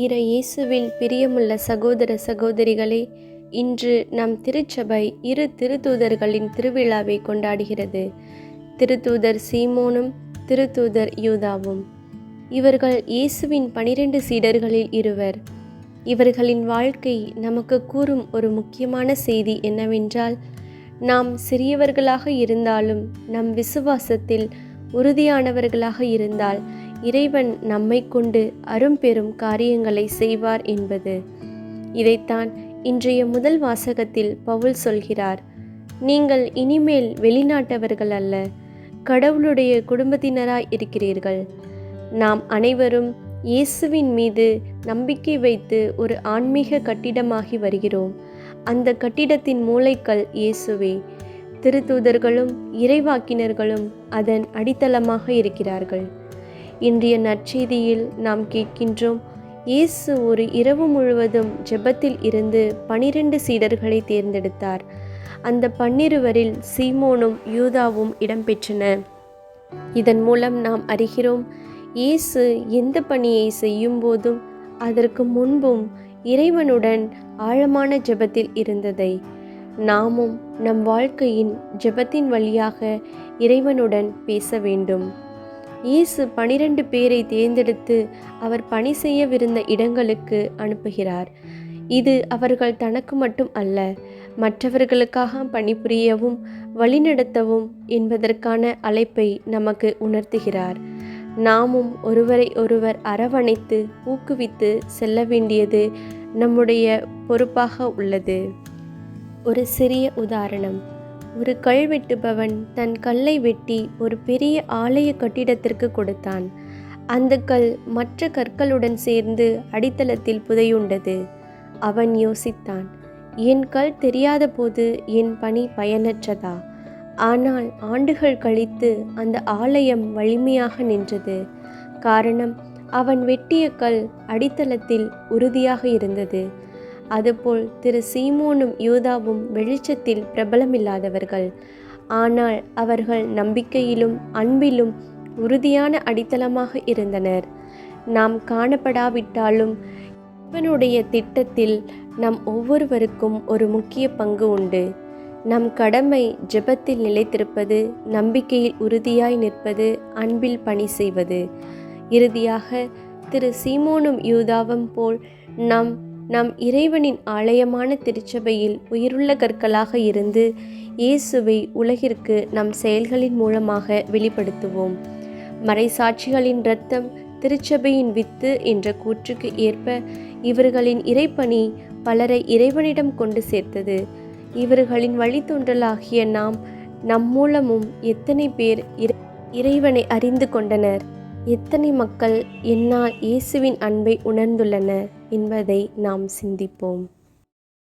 இறை இயேசுவில் பிரியமுள்ள சகோதர சகோதரிகளே, இன்று நம் திருச்சபை இரு திருத்தூதர்களின் திருவிழாவை கொண்டாடுகிறது. திருத்தூதர் சீமோனும் திருத்தூதர் யூதாவும். இவர்கள் இயேசுவின் 12 சீடர்களில் இருவர். இவர்களின் வாழ்க்கை நமக்கு கூறும் ஒரு முக்கியமான செய்தி என்னவென்றால், நாம் சிறியவர்களாக இருந்தாலும் நம் விசுவாசத்தில் உறுதியானவர்களாக இருந்தால் இறைவன் நம்மை கொண்டு அரும்பெரும் காரியங்களை செய்வார் என்பது. இதைத்தான் இன்றைய முதல் வாசகத்தில் பவுல் சொல்கிறார். நீங்கள் இனிமேல் வெளிநாட்டவர்கள் அல்ல, கடவுளுடைய குடும்பத்தினராய் இருக்கிறீர்கள். நாம் அனைவரும் இயேசுவின் மீது நம்பிக்கை வைத்து ஒரு ஆன்மீக கட்டிடமாகி வருகிறோம். அந்த கட்டிடத்தின் மூலைக்கல் இயேசுவே. திருத்தூதர்களும் இறைவாக்கினர்களும் அதன் அடித்தளமாக இருக்கிறார்கள். இன்றைய நற்செய்தியில் நாம் கேட்கின்றோம், இயேசு ஒரு இரவு முழுவதும் ஜெபத்தில் இருந்து 12 சீடர்களை தேர்ந்தெடுத்தார். அந்த 12வரில் சீமோனும் யூதாவும் இடம்பெற்றனர். இதன் மூலம் நாம் அறிகிறோம், இயேசு எந்த பணியை செய்யும் போதும் அதற்கு முன்பும் இறைவனுடன் ஆழமான ஜெபத்தில் இருந்ததை. நாமும் நம் வாழ்க்கையின் ஜெபத்தின் வழியாக இறைவனுடன் பேச வேண்டும். இயேசு 12 பேரை தேர்ந்தெடுத்து அவர் பணி செய்யவிருந்த இடங்களுக்கு அனுப்புகிறார். இது அவர்கள் தனக்கு மட்டும் அல்ல, மற்றவர்களுக்காக பணிபுரியவும் வழிநடத்தவும் என்பதற்கான அழைப்பை நமக்கு உணர்த்துகிறார். நாமும் ஒருவரை ஒருவர் அரவணைத்து ஊக்குவித்து செல்ல வேண்டியது நம்முடைய பொறுப்பாக உள்ளது. ஒரு சிறிய உதாரணம். ஒரு கல் வெட்டுபவன் தன் கல்லை வெட்டி ஒரு பெரிய ஆலய கட்டிடத்திற்கு கொடுத்தான். அந்த கல் மற்ற கற்களுடன் சேர்ந்து அடித்தளத்தில் புதையுண்டது. அவன் யோசித்தான், என் கல் தெரியாத போது என் பணி பயனற்றதா? ஆனால் ஆண்டுகள் கழித்து அந்த ஆலயம் வலிமையாக நின்றது. காரணம், அவன் வெட்டிய கல் அடித்தளத்தில் உறுதியாக இருந்தது. அதுபோல் திரு சீமோனும் யூதாவும் வெளிச்சத்தில் பிரபலமில்லாதவர்கள். ஆனால் அவர்கள் நம்பிக்கையிலும் அன்பிலும் உறுதியான அடித்தளமாக இருந்தனர். நாம் காணப்படாவிட்டாலும் இவனுடைய திட்டத்தில் நம் ஒவ்வொருவருக்கும் ஒரு முக்கிய பங்கு உண்டு. நம் கடமை ஜெபத்தில் நிலைத்திருப்பது, நம்பிக்கையில் உறுதியாய் நிற்பது, அன்பில் பணி செய்வது. இறுதியாக திரு சீமோனும் யூதாவும் போல் நம் இறைவனின் ஆலயமான திருச்சபையில் உயிருள்ள கற்களாக இருந்து இயேசுவை உலகிற்கு நம் செயல்களின் மூலமாக வெளிப்படுத்துவோம். மறைசாட்சிகளின் இரத்தம் திருச்சபையின் வித்து என்ற கூற்றுக்கு ஏற்ப இவர்களின் இறைப்பணி பலரை இறைவனிடம் கொண்டு சேர்த்தது. இவர்களின் வழித்தோன்றலாகிய நம் மூலமும் எத்தனை பேர் இறைவனை அறிந்து கொண்டனர், எத்தனை மக்கள் என்னால் இயேசுவின் அன்பை உணர்ந்துள்ளனர் என்பதை நாம் சிந்திப்போம்.